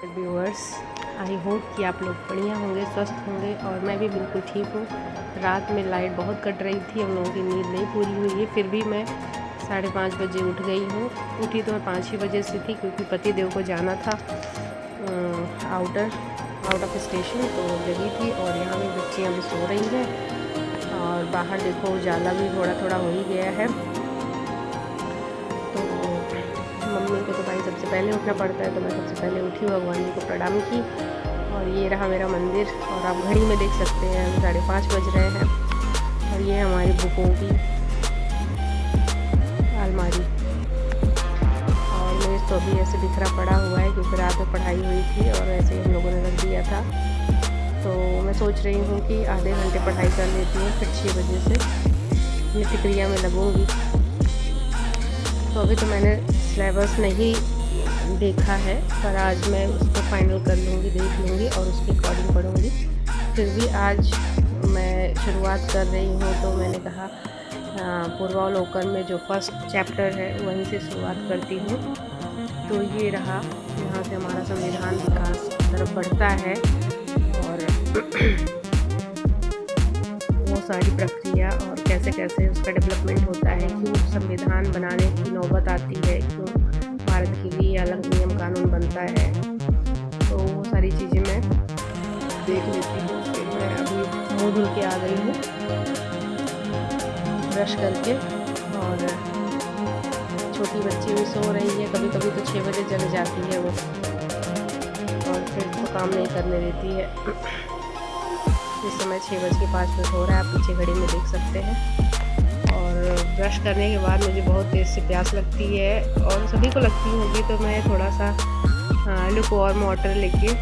Viewers, I hope कि आप लोग बढ़िया होंगे, स्वस्थ होंगे और मैं भी बिल्कुल ठीक हूँ। रात में लाइट बहुत कट रही थी, हम लोगों की नींद नहीं पूरी हुई है, फिर भी मैं 5:30 बजे उठ गई हूँ। उठी तो मैं 5 ही बजे से थी क्योंकि पति देव को जाना था आउट ऑफ स्टेशन, तो जगी थी। और यहाँ भी बच्चियाँ भी सो रही हैं और बाहर देखो उजाला भी थोड़ा थोड़ा हो ही गया है। तो मम्मी को तो भाई सबसे पहले उठना पड़ता है, तो मैं सबसे पहले उठी, भगवान जी को प्रणाम की। और ये रहा मेरा मंदिर, और आप घड़ी में देख सकते हैं 5:30 बज रहे हैं। और ये हमारी बुकों की अलमारी, और मेज़ तो अभी ऐसे बिखरा पड़ा हुआ है क्योंकि रात में पढ़ाई हुई थी और ऐसे ही हम लोगों ने रख दिया था। तो मैं सोच रही हूँ कि आधे घंटे पढ़ाई कर लेती हूँ, फिर 6 बजे से नित्य क्रिया में लगूँगी। तो अभी तो मैंने सिलेबस नहीं देखा है, पर आज मैं उसको फाइनल कर लूँगी, देख लूँगी और उसके अकॉर्डिंग पढ़ूँगी। फिर भी आज मैं शुरुआत कर रही हूँ, तो मैंने कहा पूर्वावलोकन में जो फर्स्ट चैप्टर है वहीं से शुरुआत करती हूँ। तो ये रहा, यहाँ से हमारा संविधान विकास की तरफ बढ़ता है और वो सारी प्रक्रिया और कैसे कैसे उसका डेवलपमेंट होता है, क्यों संविधान बनाने की नौबत आती है, क्यों भारत के लिए अलग नियम कानून बनता है, तो वो सारी चीज़ें मैं देख लेती हूँ। फिर मैं अभी मुँह धुल के आ गई हूँ ब्रश करके, और छोटी बच्ची भी सो रही है, कभी कभी तो 6 बजे जग जाती है वो, और फिर तो काम नहीं करने देती है। इस समय 6:05 हो रहा है, आप पीछे घड़ी में देख सकते हैं। और ब्रश करने के बाद मुझे बहुत तेज़ से प्यास लगती है, और सभी को लगती होगी, तो मैं थोड़ा सा लुकवार्म वाटर लेके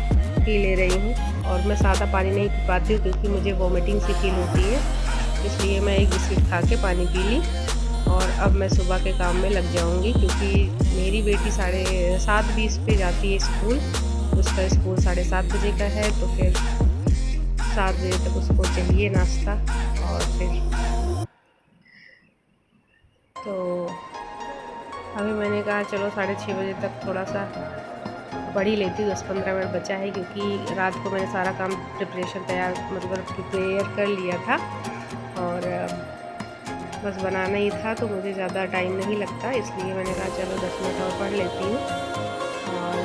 पी ले रही हूँ। और मैं सादा पानी नहीं पी पाती हूँ क्योंकि मुझे वॉमिटिंग सी फील होती है, इसलिए मैं एक बिस्किट खा के पानी पी ली। और अब मैं सुबह के काम में लग जाऊँगी क्योंकि मेरी बेटी 7:20 पे जाती है स्कूल, उसका स्कूल 7:30 बजे का है, तो फिर 7 बजे तक उसको चाहिए नाश्ता। और फिर तो अभी मैंने कहा चलो 6:30 बजे तक थोड़ा सा पढ़ ही लेती हूँ, 10-15 मिनट बचा है, क्योंकि रात को मैंने सारा काम प्रिपरेशन प्रिपेयर कर लिया था और बस बनाना ही था, तो मुझे ज़्यादा टाइम नहीं लगता, इसलिए मैंने कहा चलो 10 मिनट और पढ़ लेती हूँ। और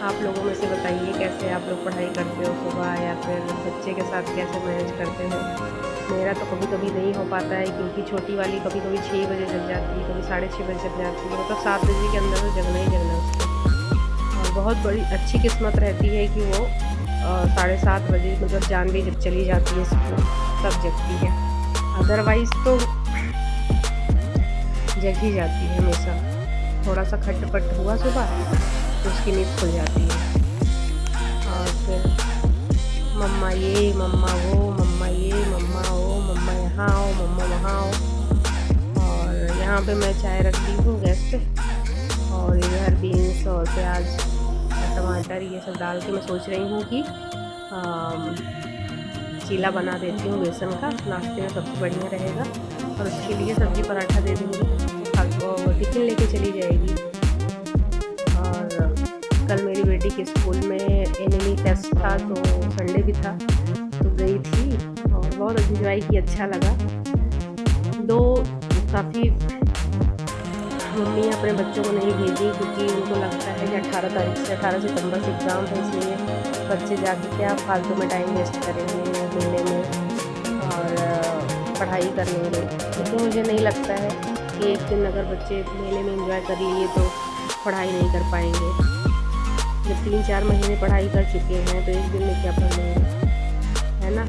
आप लोगों में से बताइए कैसे आप लोग पढ़ाई करते हो सुबह, या फिर बच्चे के साथ कैसे मैनेज करते हो। मेरा तो कभी कभी नहीं हो पाता है क्योंकि छोटी वाली कभी कभी 6 बजे जग जाती है, कभी 6:30 बजे जग जाती है, मतलब 7 बजे के अंदर तो जगना ही जगना उसको। और बहुत बड़ी अच्छी किस्मत रहती है कि वो 7:30 बजे मतलब जानवी जब चली जाती है स्कूल तब जगती है, अदरवाइज़ तो जग ही जाती है हमेशा। थोड़ा सा खटपट हुआ सुबह तो उसकी नींद खुल जाती है, और फिर मम्मा ये, मम्मा वो, मम्मा ये, मम्मा वो, मम्मा यहाँ आओ, मम्मा वहाँ आओ। और यहाँ पे मैं चाय रख दी हूँ गैस पे, और इधर बीन्स और प्याज और टमाटर ये सब डाल के मैं सोच रही हूँ कि चीला बना देती हूँ बेसन का, नाश्ते में सबसे बढ़िया रहेगा। और उसके लिए सब्ज़ी पराठा दे दूँगी, वो टिफ़िन लेके चली जाएगी। और कल मेरी बेटी के स्कूल में एनिमी फेस्ट था, तो संडे भी था, तो गई थी और बहुत एंजॉय की, अच्छा लगा। दो काफ़ी मम्मी अपने बच्चों को नहीं भेजी क्योंकि उनको लगता है कि 18 सितंबर से एग्ज़ाम है, इसलिए बच्चे जाके क्या फालतू में टाइम वेस्ट करेंगे मेले में और पढ़ाई कर लेंगे। क्योंकि मुझे नहीं लगता है कि एक दिन अगर बच्चे मेले में एंजॉय कर लिए तो पढ़ाई नहीं कर पाएंगे। जब 3-4 महीने पढ़ाई कर चुके हैं तो एक दिन में क्या पढ़ लेंगे, है ना।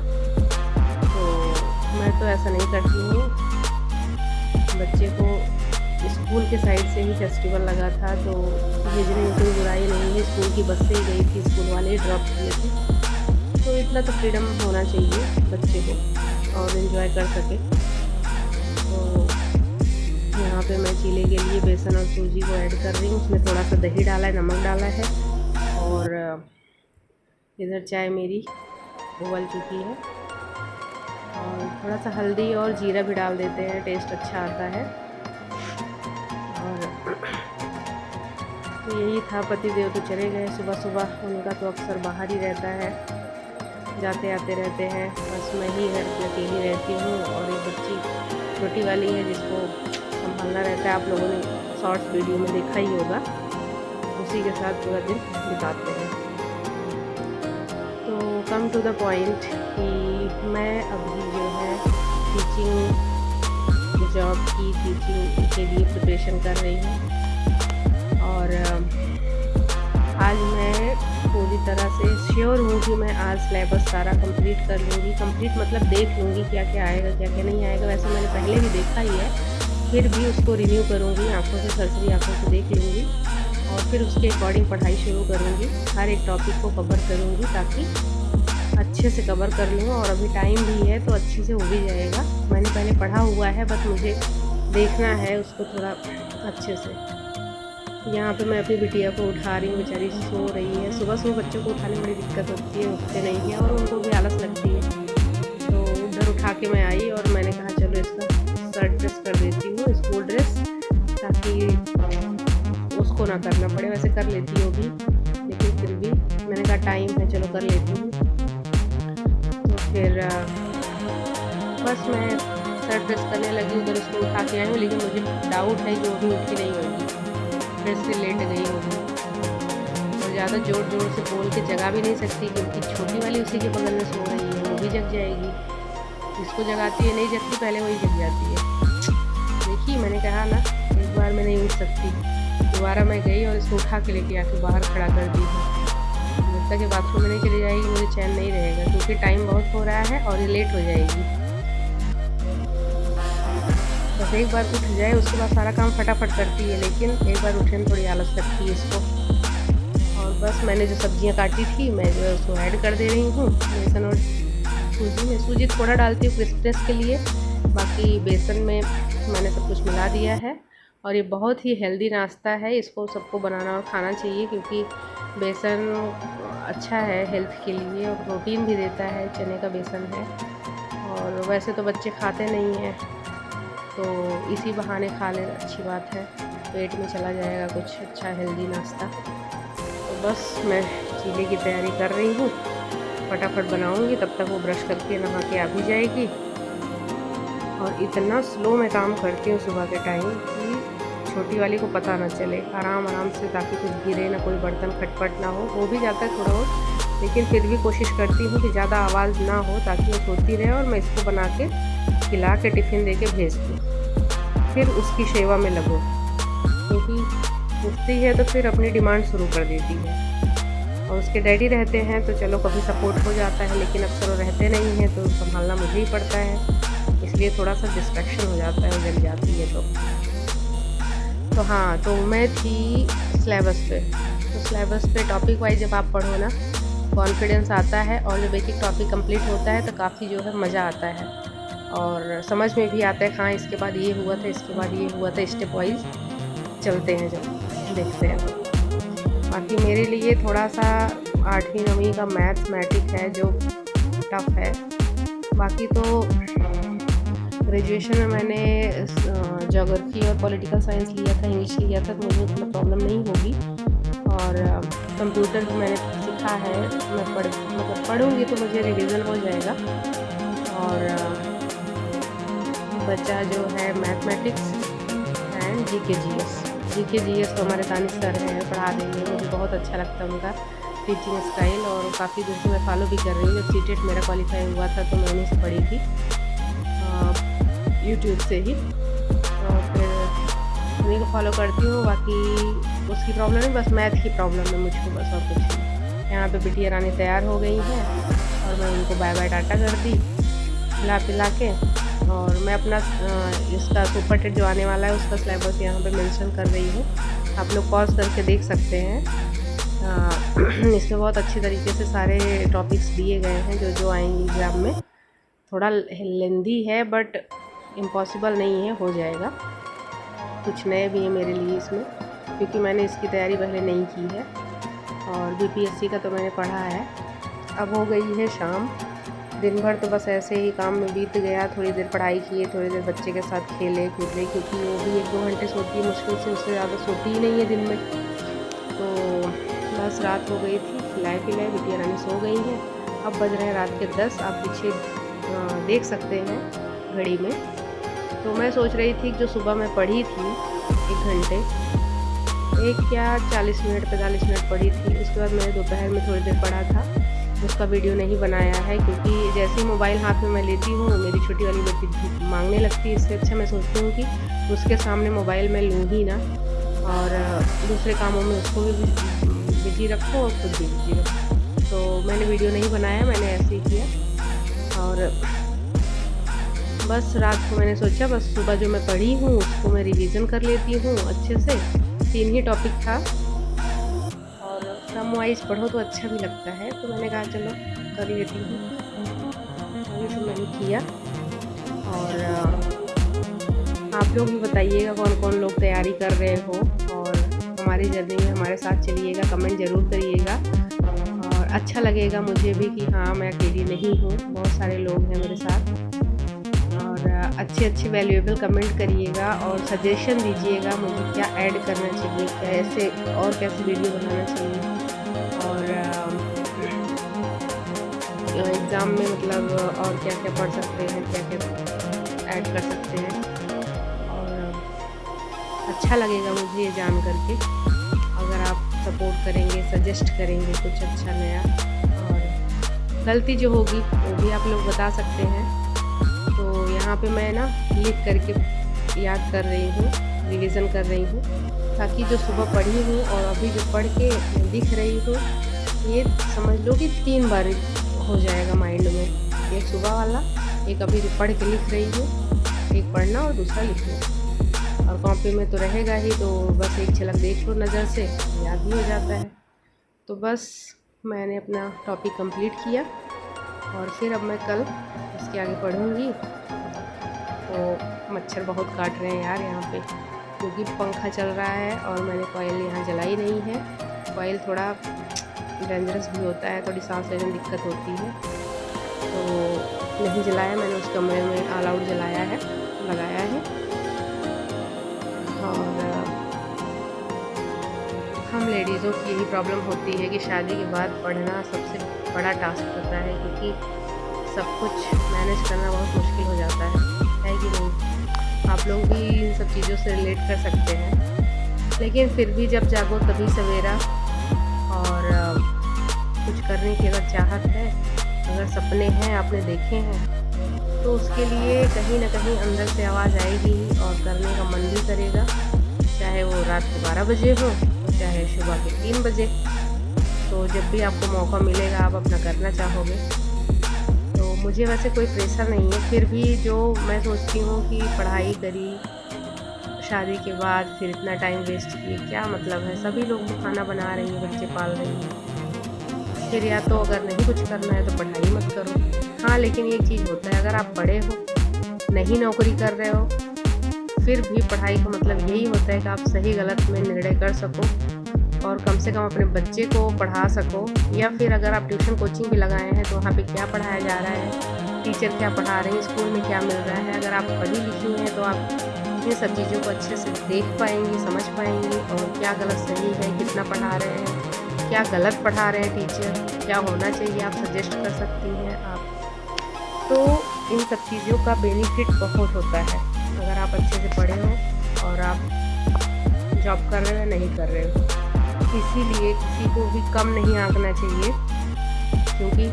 तो मैं तो ऐसा नहीं करती हूँ। बच्चे को स्कूल के साइड से ही फेस्टिवल लगा था, तो भेजने में कोई बुराई नहीं है, स्कूल की बस से ही गई थी, स्कूल वाले ही ड्रॉप किए थे। तो इतना तो फ्रीडम होना चाहिए बच्चे को और एंजॉय कर सके। तो यहाँ पे मैं चीले के लिए बेसन और सूजी को ऐड कर रही हूँ, उसमें थोड़ा सा दही डाला है, नमक डाला है, और इधर चाय मेरी उबल चुकी है। और थोड़ा सा हल्दी और जीरा भी डाल देते हैं, टेस्ट अच्छा आता है। और तो यही था, पति देव तो चले गए सुबह सुबह, उनका तो अक्सर बाहर ही रहता है, जाते आते रहते हैं। बस मैं ही घर पे अकेली रहती हूँ और एक बच्ची छोटी वाली है जिसको संभालना रहता है। आप लोगों ने शॉर्ट्स वीडियो में देखा ही होगा, उसी के साथ पूरा दिन बिताते हैं। तो कम टू द पॉइंट कि मैं अभी जो है टीचिंग जॉब की टीचिंग के लिए प्रिपरेशन कर रही हूँ और आज मैं पूरी तरह से श्योर हूँ कि मैं आज सिलेबस सारा कंप्लीट कर लूँगी। कंप्लीट मतलब देख लूँगी क्या क्या आएगा क्या क्या नहीं आएगा। वैसे मैंने पहले भी देखा ही है, फिर भी उसको रिव्यू करूँगी, आंखों से सरसरी आंखों से देख लूँगी और फिर उसके अकॉर्डिंग पढ़ाई शुरू करूँगी। हर एक टॉपिक को कवर करूँगी ताकि अच्छे से कवर कर लूँ, और अभी टाइम भी है तो अच्छे से हो भी जाएगा। मैंने पहले पढ़ा हुआ है, बस मुझे देखना है उसको थोड़ा अच्छे से। यहाँ पे मैं अपनी बिटिया को उठा रही हूँ, बेचारी सो रही है। सुबह सुबह बच्चों को उठाने में बड़ी दिक्कत होती है, उठते नहीं हैं और उनको भी आलस लगती है। तो उधर उठा के मैं आई और मैंने कहा चलो इसका शर्ट ड्रेस कर देती हूँ, स्कूल ड्रेस, ताकि उसको ना करना पड़े। वैसे कर लेती होगी लेकिन फिर भी मैंने कहा टाइम है चलो कर लेती हूँ। तो फिर बस मैं शर्ट ड्रेस करने लगी, उधर उसको उठा के आई हूँ, लेकिन मुझे डाउट है कि वो भी उठी नहीं होगी, ड्रेस से लेट गई होगी। और ज़्यादा ज़ोर ज़ोर से बोल के जगा भी नहीं सकती क्योंकि छोटी वाली उसी के बगल में सो रही है, वो भी जग जाएगी। जिसको जगाती है नहीं जगती, पहले वही जग जाती है। देखिए मैंने कहा ना, एक बार मैं नहीं उठ सकती। दोबारा मैं गई और इसको उठा के लेके आके बाहर खड़ा कर दी है। जब तक ये बाथरूम में नहीं चली जाएगी मुझे चैन नहीं रहेगा, क्योंकि टाइम बहुत हो रहा है और ये लेट हो जाएगी। बस एक बार उठ जाए उसके बाद सारा काम फटाफट करती है, लेकिन एक बार उठने में थोड़ी आलस लगती है इसको। और बस मैंने जो सब्जियां काटी थी मैं जो है उसको ऐड कर दे रही हूँ बेसन और सूजी में। सूजी थोड़ा डालती हूँ क्रिस्पनेस के लिए, बाकी बेसन में मैंने सब कुछ मिला दिया है। और ये बहुत ही हेल्दी नाश्ता है, इसको सबको बनाना और खाना चाहिए क्योंकि बेसन अच्छा है हेल्थ के लिए और प्रोटीन भी देता है। चने का बेसन है और वैसे तो बच्चे खाते नहीं हैं, तो इसी बहाने खा ले, अच्छी बात है, पेट में चला जाएगा कुछ अच्छा हेल्दी नाश्ता। तो बस मैं चीले की तैयारी कर रही हूँ, फटाफट बनाऊँगी, तब तक वो ब्रश करके नहा के आ भी जाएगी। और इतना स्लो मैं काम करती हूँ सुबह के टाइम कि छोटी वाली को पता ना चले, आराम आराम से, ताकि कुछ गिरे ना, कोई बर्तन खटपट ना हो। वो भी जाता है थोड़ा बहुत, लेकिन फिर भी कोशिश करती हूँ कि ज़्यादा आवाज़ ना हो ताकि वो सोती रहे और मैं इसको बना के खिला के टिफ़िन दे के भेज दूँ, फिर उसकी सेवा में लगो। क्योंकि उठती है तो फिर अपनी डिमांड शुरू कर देती है। और उसके डैडी रहते हैं तो चलो कभी सपोर्ट हो जाता है, लेकिन अक्सर वो रहते नहीं हैं तो संभालना मुझे ही पड़ता है, इसलिए थोड़ा सा डिस्ट्रैक्शन हो जाता है, वो जल जाती है तो हाँ। तो मैं थी सिलेबस पे, तो सिलेबस पे टॉपिक वाइज जब आप पढ़ो ना, कॉन्फिडेंस आता है, और जब एक एक टॉपिक कंप्लीट होता है तो काफ़ी जो है मज़ा आता है और समझ में भी आता है। हाँ इसके बाद ये हुआ था, इसके बाद ये हुआ था, स्टेप वाइज चलते हैं जब देखते हैं तो। बाकी मेरे लिए थोड़ा सा 8वीं 9वीं का मैथमेटिक है जो टफ है। बाकी तो ग्रेजुएशन में मैंने ज्योग्राफी और पॉलिटिकल साइंस लिया था, इंग्लिश लिया था, तो मुझे उतना प्रॉब्लम नहीं होगी। और कंप्यूटर भी मैंने सीखा है, मैं पढ़ूँगी तो मुझे रिवीजन हो जाएगा। और बच्चा जो है मैथमेटिक्स एंड जीके जीएस तो हमारे तानिश सर हैं, पढ़ा देंगे। मुझे बहुत अच्छा लगता है उनका टीचिंग स्टाइल, और काफ़ी दिन से मैं फॉलो भी कर रही हूँ। जब सीटेट मेरा क्वालिफाई हुआ था तो मैं उन्हीं से पढ़ी थी, यूट्यूब से ही, और फिर उन्हीं को फॉलो करती हूँ। बाकी उसकी प्रॉब्लम नहीं, बस मैथ की प्रॉब्लम है मुझको, बस और कुछ नहीं। यहाँ पे बिटिया रानी तैयार हो गई हैं और मैं उनको बाय बाय टाटा कर दी खिला पिला के। और मैं अपना इसका सुपर टेट जो आने वाला है उसका सिलेबस यहाँ पे मेंशन कर रही हूँ, आप लोग पॉज करके देख सकते हैं। इसमें बहुत अच्छी तरीके से सारे टॉपिक्स दिए गए हैं जो जो आएंगे एग्ज़ाम में। थोड़ा लेंदी है बट इम्पॉसिबल नहीं है, हो जाएगा। कुछ नए भी है मेरे लिए इसमें, क्योंकि मैंने इसकी तैयारी पहले नहीं की है। और बीपीएससी का तो मैंने पढ़ा है। अब हो गई है शाम, दिन भर तो बस ऐसे ही काम में बीत गया। थोड़ी देर पढ़ाई किए, थोड़ी देर बच्चे के साथ खेले कूदे, क्योंकि वो भी 1-2 घंटे सोती है मुश्किल से, उससे ज़्यादा सोती ही नहीं है दिन में। बस रात हो गई थी, खिलाए पिलाए बिटिया रानी सो गई हैं। अब बज रहे हैं रात के 10। आप पीछे देख सकते हैं घड़ी में। तो मैं सोच रही थी जो सुबह मैं पढ़ी थी 1 घंटे, एक क्या 40 मिनट 45 मिनट पढ़ी थी, उसके बाद मैंने दोपहर में थोड़ी देर पढ़ा था, उसका वीडियो नहीं बनाया है क्योंकि जैसे ही मोबाइल हाथ में मैं लेती हूँ मेरी छोटी वाली बेटी मांगने लगती है। इससे अच्छा मैं सोचती हूँ कि उसके सामने मोबाइल मैं लूँ ही ना, और दूसरे कामों में उसको भी बिजी रखो और खुद भी बिजी रखो। तो मैंने वीडियो नहीं बनाया, मैंने ऐसे ही किया। और बस रात को मैंने सोचा बस सुबह जो मैं पढ़ी हूँ उसको मैं रिवीज़न कर लेती हूँ अच्छे से। 3 ही टॉपिक था और सम वाइज पढ़ो तो अच्छा भी लगता है, तो मैंने कहा चलो कर लेती हूँ। अभी तो मैंने किया। और आप लोग भी बताइएगा कौन कौन लोग तैयारी कर रहे हो और हमारी जर्नी में हमारे साथ चलिएगा, कमेंट ज़रूर करिएगा। और अच्छा लगेगा मुझे भी कि हाँ मैं अकेली नहीं हूँ, बहुत सारे लोग हैं मेरे साथ। और अच्छे वैल्यूएबल कमेंट करिएगा और सजेशन दीजिएगा मुझे क्या ऐड करना चाहिए, कैसे और कैसे वीडियो बनाना चाहिए। और एग्ज़ाम में मतलब और क्या क्या पढ़ सकते हैं, क्या क्या ऐड कर सकते हैं। और अच्छा लगेगा मुझे ये जान करके अगर आप सपोर्ट करेंगे, सजेस्ट करेंगे कुछ अच्छा नया। और गलती जो होगी वो भी आप लोग बता सकते हैं। तो यहाँ पे मैं ना लिख करके याद कर रही हूँ, रिवीज़न कर रही हूँ, ताकि जो सुबह पढ़ी हूँ और अभी जो पढ़ के लिख रही हूँ ये समझ लो कि 3 बार हो जाएगा माइंड में। एक सुबह वाला, एक अभी जो पढ़ के लिख रही हूँ, एक पढ़ना और दूसरा लिखना। और कॉपी में तो रहेगा ही, तो बस एक झलक देख लो नज़र से, याद ही हो जाता है। तो बस मैंने अपना टॉपिक कंप्लीट किया और फिर अब मैं कल इसके आगे पढ़ूँगी। तो मच्छर बहुत काट रहे हैं यार यहाँ पे, क्योंकि पंखा चल रहा है और मैंने कॉइल यहाँ जलाई नहीं है। कॉइल थोड़ा डेंजरस भी होता है, थोड़ी सांस लेने में दिक्कत होती है, तो नहीं जलाया मैंने। उस कमरे में ऑल आउट जलाया है, लगाया है। और हम लेडीज़ों की यही प्रॉब्लम होती है कि शादी के बाद पढ़ना सबसे बड़ा टास्क होता है, क्योंकि सब कुछ मैनेज करना बहुत मुश्किल हो जाता है कि नहीं। आप लोग भी इन सब चीज़ों से रिलेट कर सकते हैं। लेकिन फिर भी जब जागो तभी सवेरा, और कुछ करने की अगर चाहत है, अगर सपने हैं आपने देखे हैं, तो उसके लिए कहीं ना कहीं अंदर से आवाज़ आएगी और करने का मन भी करेगा, चाहे वो रात के 12 बजे हो, चाहे सुबह के 3 बजे। तो जब भी आपको मौका मिलेगा आप अपना करना चाहोगे। तो मुझे वैसे कोई प्रेशर नहीं है, फिर भी जो मैं सोचती हूँ कि पढ़ाई करी, शादी के बाद फिर इतना टाइम वेस्ट किए, क्या मतलब है। सभी लोग तो खाना बना रही हैं, बच्चे पाल रही हैं, फिर या तो अगर नहीं कुछ करना है तो पढ़ाई मत करो। हाँ, लेकिन एक चीज़ होता है, अगर आप पढ़े हो, नहीं नौकरी कर रहे हो, फिर भी पढ़ाई का मतलब यही होता है कि आप सही गलत में निर्णय कर सको और कम से कम अपने बच्चे को पढ़ा सको। या फिर अगर आप ट्यूशन कोचिंग भी लगाए हैं तो वहाँ पे क्या पढ़ाया जा रहा है, टीचर क्या पढ़ा रहे हैं, स्कूल में क्या मिल रहा है, अगर आप पढ़ी लिखी हैं तो आप इन सब चीज़ों को अच्छे से देख पाएंगी, समझ पाएंगी, और क्या गलत सही है, कितना पढ़ा रहे हैं, क्या गलत पढ़ा रहे हैं टीचर, क्या होना चाहिए, आप सजेस्ट कर सकती हैं आप। तो इन सब चीज़ों का बेनिफिट बहुत होता है अगर आप अच्छे से पढ़े हो और आप जॉब कर रहे हो या नहीं कर रहे हो। इसीलिए किसी को भी कम नहीं आंकना चाहिए, क्योंकि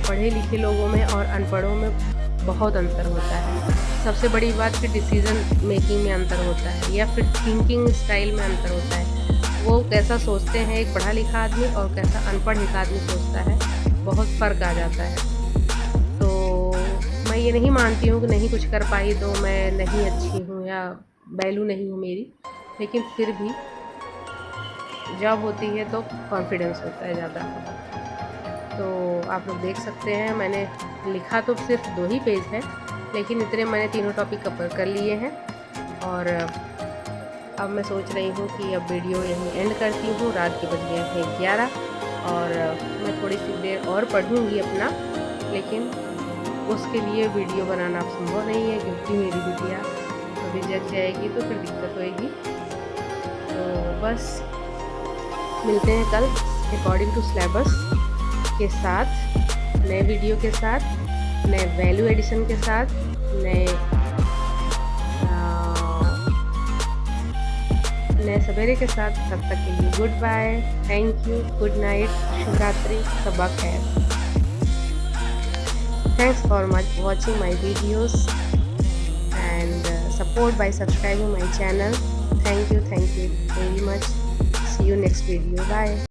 पढ़े लिखे लोगों में और अनपढ़ों में बहुत अंतर होता है। सबसे बड़ी बात कि डिसीज़न मेकिंग में अंतर होता है, या फिर थिंकिंग स्टाइल में अंतर होता है। वो कैसा सोचते हैं एक पढ़ा लिखा आदमी और कैसा अनपढ़ एक आदमी सोचता है, बहुत फ़र्क आ जाता है। तो मैं ये नहीं मानती हूँ कि नहीं कुछ कर पाई तो मैं नहीं अच्छी हूँ या वैल्यू नहीं हूँ मेरी, लेकिन फिर भी जॉब होती है तो कॉन्फिडेंस होता है ज़्यादा। तो आप लोग देख सकते हैं, मैंने लिखा तो सिर्फ 2 ही पेज है, लेकिन इतने मैंने तीनों टॉपिक कवर कर लिए हैं। और अब मैं सोच रही हूँ कि अब वीडियो यहीं एंड करती हूँ। रात के बज गए हैं 11 और मैं थोड़ी सी देर और पढ़ूँगी अपना, लेकिन उसके लिए वीडियो बनाना संभव नहीं है, क्योंकि मेरी बिटिया अभी जग जाएगी तो फिर दिक्कत होएगी। तो बस मिलते हैं कल अकॉर्डिंग टू सिलेबस के साथ, नए वीडियो के साथ, नए वैल्यू एडिशन के साथ, नए सवेरे के साथ। तब तक के लिए goodbye, thank you, good night, Shivratri, सबा खैर। Thanks for watching my videos and support by subscribing my channel. Thank you very much. See you next video. Bye.